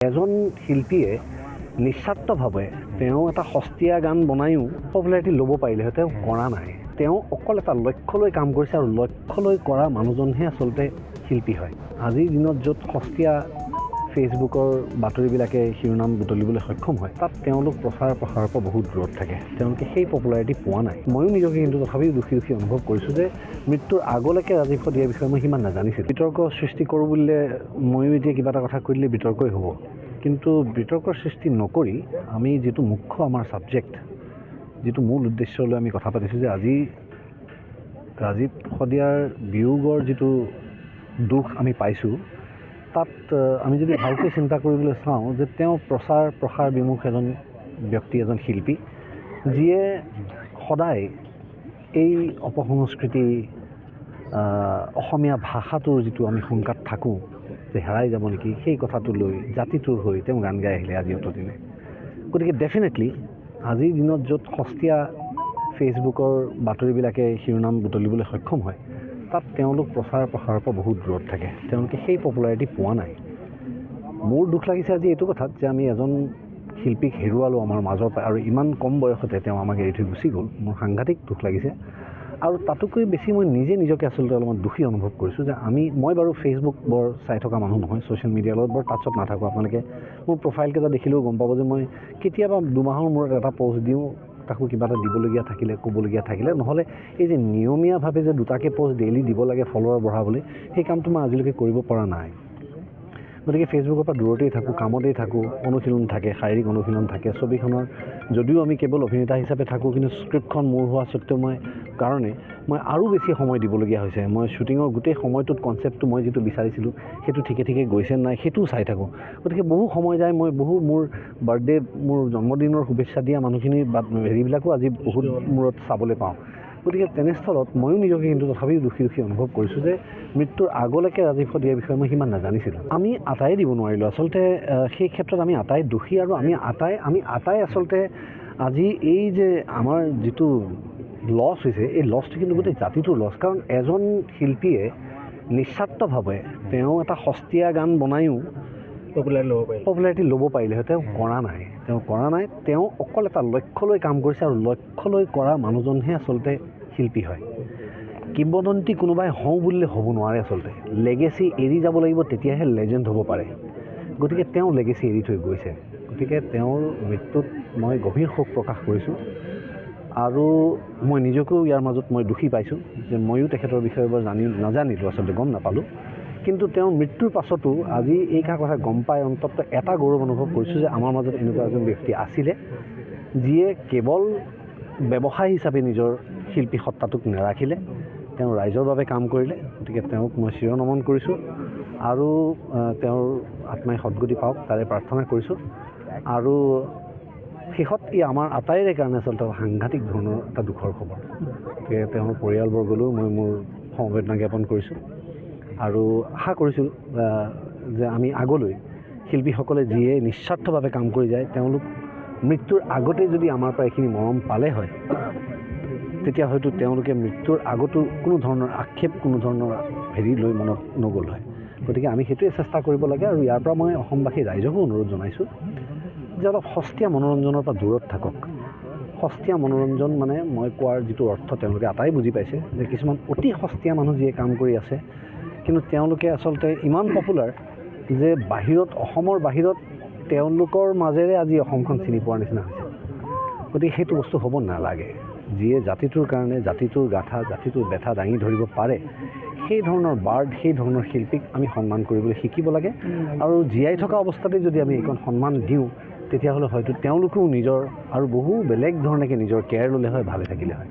এজন শিল্পীয়ে নিস্বাৰ্থভাৱে তেওঁ এটা সস্তীয়া গান বনায়ো পপুলাৰিটি ল'ব পাৰিলে হয়, তেওঁ কৰা নাই। তেওঁ অকল এটা লক্ষ্য লৈ কাম কৰিছে আৰু লক্ষ্য লৈ কৰা মানুহজনহে আচলতে শিল্পী হয়। আজিৰ দিনত য'ত সস্তীয়া ফেচবুকৰ বাতৰিবিলাকে শিৰোনাম বুটলিবলৈ সক্ষম হয়, তাত তেওঁলোক প্ৰচাৰৰ পৰা বহুত দূৰত থাকে। তেওঁলোকে সেই পপুলাৰিটি পোৱা নাই। ময়ো নিজকে কিন্তু তথাপিও দোষী অনুভৱ কৰিছোঁ যে মৃত্যুৰ আগলৈকে ৰাজীৱ শদিয়াৰ বিষয়ে মই সিমান নাজানিছিলোঁ। বিতৰ্ক সৃষ্টি কৰোঁ বুলিলে ময়ো এতিয়া কিবা এটা কথা কৈ দিলে বিতৰ্কই হ'ব, কিন্তু বিতৰ্কৰ সৃষ্টি নকৰি আমি যিটো মুখ্য আমাৰ ছাবজেক্ট, যিটো মূল উদ্দেশ্য লৈ আমি কথা পাতিছোঁ যে আজি ৰাজীৱ শদিয়াৰ বিয়োগৰ যিটো দুখ আমি পাইছোঁ, তাত আমি যদি ভালকৈ চিন্তা কৰিবলৈ চাওঁ যে তেওঁ প্ৰসাৰ বিমুখ এজন ব্যক্তি, এজন শিল্পী, যিয়ে সদায় এই অপসংস্কৃতি অসমীয়া ভাষাটোৰ যিটো আমি শংকাত থাকোঁ যে হেৰাই যাব নেকি, সেই কথাটো লৈ জাতিটোৰ হৈ তেওঁ গান গাই আহিলে আজি অতদিনে। গতিকে ডেফিনেটলি আজিৰ দিনত য'ত সস্তীয়া ফেচবুকৰ বাতৰিবিলাকে শিৰোনাম বুটলিবলৈ সক্ষম হয়, তাত তেওঁলোক প্ৰচাৰৰ পৰা বহুত দূৰত থাকে। তেওঁলোকে সেই পপুলাৰিটি পোৱা নাই। মোৰ দুখ লাগিছে আজি এইটো কথাত যে আমি এজন শিল্পীক হেৰুৱালোঁ আমাৰ মাজৰ পৰা, আৰু ইমান কম বয়সতে তেওঁ আমাক এৰি থৈ গুচি গ'ল। মোৰ সাংঘাতিক দুখ লাগিছে, আৰু তাতোকৈ বেছি মই নিজকে আচলতে অলপমান দোষী অনুভৱ কৰিছোঁ যে মই বাৰু ফেচবুক বৰ চাই থকা মানুহ নহয়, ছ'চিয়েল মিডিয়াৰ লগত বৰ টাচত নাথাকোঁ। আপোনালোকে মোৰ প্ৰফাইলকেইটা দেখিলেও গম পাব যে মই কেতিয়াবা দুমাহৰ মূৰত এটা প'ষ্ট দিওঁ, তাকো কিবা এটা দিবলগীয়া থাকিলে, ক'বলগীয়া থাকিলে, নহ'লে এই যে নিয়মীয়াভাৱে যে দুটাকৈ প'ষ্ট ডেইলি দিব লাগে ফলোৱাৰ বঢ়াবলৈ, সেই কামটো মই আজিলৈকে কৰিব পৰা নাই। গতিকে ফেচবুকৰ পৰা দূৰতেই থাকোঁ, কামতেই থাকোঁ, অনুশীলন থাকে, শাৰীৰিক অনুশীলন থাকে। ছবিখনৰ যদিও আমি কেৱল অভিনেতা হিচাপে থাকোঁ, কিন্তু স্ক্ৰিপ্টখন মোৰ হোৱা স্বত্তেও মই আৰু বেছি সময় দিবলগীয়া হৈছে। মই শ্বুটিঙৰ গোটেই সময়টোত কনচেপ্টটো মই যিটো বিচাৰিছিলোঁ সেইটো ঠিকে গৈছে নাই সেইটোও চাই থাকোঁ। গতিকে বহু সময় যায়। মই মোৰ বাৰ্থডে, মোৰ জন্মদিনৰ শুভেচ্ছা দিয়া মানুহখিনিৰ হেৰিবিলাকো আজি বহুত মূৰত চাবলৈ পাওঁ। গতিকে তেনেস্থলত ময়ো নিজকে কিন্তু তথাপিও দোষী অনুভৱ কৰিছোঁ যে মৃত্যুৰ আগলৈকে ৰাজীৱ শদিয়াৰ বিষয়ে মই সিমান নাজানিছিলোঁ। আমি আটাই দিব নোৱাৰিলোঁ আচলতে। সেই ক্ষেত্ৰত আমি আটাই দোষী, আৰু আমি আটাই আচলতে আজি এই যে আমাৰ যিটো লছ হৈছে, এই লছটো কিন্তু গোটেই জাতিটোৰ লছ। কাৰণ এজন শিল্পীয়ে নিস্বাৰ্থভাৱে তেওঁ এটা সস্তীয়া গান বনায়ো পপুলাৰিটি ল'ব পাৰিলে হয়, তেওঁ কৰা নাই। তেওঁ অকল এটা লক্ষ্য লৈ কাম কৰিছে, আৰু লক্ষ্য লৈ কৰা মানুহজনহে আচলতে শিল্পী হয়। কিংবদন্তি কোনোবাই হওঁ বুলিলে হ'ব নোৱাৰে আচলতে। লেগেচি এৰি যাব লাগিব, তেতিয়াহে লেজেণ্ড হ'ব পাৰে। গতিকে তেওঁ লেগেচি এৰি থৈ গৈছে। গতিকে তেওঁৰ মৃত্যুত মই গভীৰ শোক প্ৰকাশ কৰিছোঁ, আৰু মই নিজকেও ইয়াৰ মাজত মই দোষী পাইছোঁ যে ময়ো তেখেতৰ বিষয়ে বৰ নাজানিলোঁ, আচলতে গম নাপালোঁ। কিন্তু তেওঁৰ মৃত্যুৰ পাছতো আজি এই কথা গম পাই অন্তত এটা গৌৰৱ অনুভৱ কৰিছোঁ যে আমাৰ মাজত এনেকুৱা এজন ব্যক্তি আছিলে, যিয়ে কেৱল ব্যৱসায় হিচাপে নিজৰ শিল্পী সত্তাটোক নাৰাখিলে, তেওঁ ৰাইজৰ বাবে কাম কৰিলে। গতিকে তেওঁক মই চিৰনমন কৰিছোঁ, আৰু তেওঁৰ আত্মাই সদ্গতি পাওক তাৰে প্ৰাৰ্থনা কৰিছোঁ। আৰু শেষত আমাৰ আটাইৰে কাৰণে আচলতে সাংঘাতিক ধৰণৰ এটা দুখৰ খবৰ। গতিকে তেওঁৰ পৰিয়ালবৰ্গলৈও মই মোৰ সমবেদনা জ্ঞাপন কৰিছোঁ, আৰু আশা কৰিছোঁ যে আমি আগলৈ শিল্পীসকলে যিয়ে নিস্বাৰ্থভাৱে কাম কৰি যায়, তেওঁলোক মৃত্যুৰ আগতে যদি আমাৰ পৰা এইখিনি মৰম পালে হয়, তেতিয়া হয়তো তেওঁলোকে মৃত্যুৰ আগতো কোনো ধৰণৰ আক্ষেপ, কোনো ধৰণৰ হেৰি লৈ মনত নগ'ল হয়। গতিকে আমি সেইটোৱে চেষ্টা কৰিব লাগে। আৰু ইয়াৰ পৰা মই অসমবাসী ৰাইজকো অনুৰোধ জনাইছোঁ যে অলপ সস্তীয়া মনোৰঞ্জনৰ পৰা দূৰত থাকক। সস্তীয়া মনোৰঞ্জন মানে মই কোৱাৰ যিটো অৰ্থ তেওঁলোকে আটাই বুজি পাইছে, যে কিছুমান অতি সস্তীয়া মানুহ যিয়ে কাম কৰি আছে, কিন্তু তেওঁলোকে আচলতে ইমান পপুলাৰ যে অসমৰ বাহিৰত তেওঁলোকৰ মাজেৰে আজি অসমখন চিনি পোৱাৰ নিচিনা হৈছে। গতিকে সেইটো বস্তু হ'ব নালাগে। যিয়ে জাতিটোৰ কাৰণে, জাতিটোৰ গাথা, জাতিটোৰ ব্যথা দাঙি ধৰিব পাৰে, সেই ধৰণৰ সেই ধৰণৰ শিল্পীক আমি সন্মান কৰিবলৈ শিকিব লাগে। আৰু জীয়াই থকা অৱস্থাতে যদি আমি এইকণ সন্মান দিওঁ, তেতিয়াহ'লে হয়তো তেওঁলোকেও নিজৰ আৰু বহু বেলেগ ধৰণেকৈ নিজৰ কেয়াৰ ল'লে হয়, ভালে থাকিলে হয়।